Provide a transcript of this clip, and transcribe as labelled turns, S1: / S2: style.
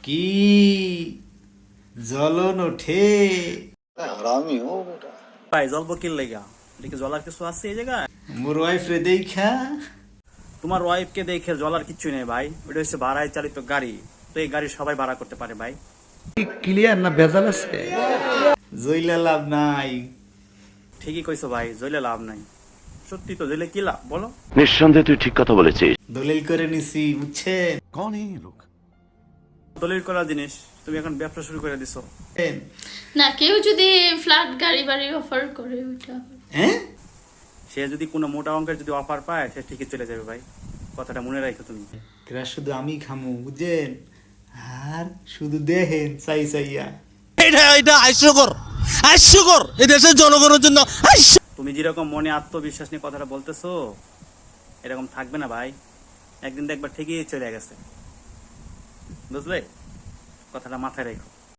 S1: কি জ্বলন ওঠে।
S2: हरामी हो बेटा।
S3: ভাই জল বকিল লেগা এদিকে জলার কিছু আছে এই জায়গায়?
S1: মোর ওয়াইফ রে দেখা
S3: তোমার ওয়াইফকে দেখে জলার কিচ্ছু নেই ভাই, ওটা হচ্ছে ভাড়ায় চালিত গাড়ি, তো এই গাড়ি সবাই ভাড়া করতে পারে ভাই।
S4: ক্লিয়ার না ভেজাল আছে?
S1: জইলা লাভ নাই।
S3: ঠিকই কইছো ভাই, জইলে লাভ নাই। সত্যি তো, জইলে কি লাভ বলো?
S5: নিঃসন্দেহে তুই ঠিক কথা বলেছিস।
S1: দলিল করে নিছি বুঝছেন।
S4: कौन है ये लोग?
S3: দলিল করার জিনিস তুমি এখন ব্যবসা শুরু করে দিছো।
S6: না, কেউ যদি ফ্ল্যাট গাড়ি বাড়ি অফার করে ওইটা
S1: হ্যাঁ
S3: সে যদি কোনো মোটা অঙ্কের যদি অফার পায় সে ঠিকই চলে যাবে ভাই, কথাটা মনে রাখো তুমি।
S1: ক্রাশ শুধু আমি খামু বুঝছেন, আর শুধু দেখেন চাই চাইয়া।
S7: এটা হাস্যকর এই দেশের জনগণের জন্য
S3: তুমি যেরকম মনে আত্মবিশ্বাস নিয়ে কথাটা বলতেছো এরকম থাকবে না ভাই, একদিন দেখবার ঠিকই চলে গেছে, বুঝলে? কথাটা মাথায় রেখো।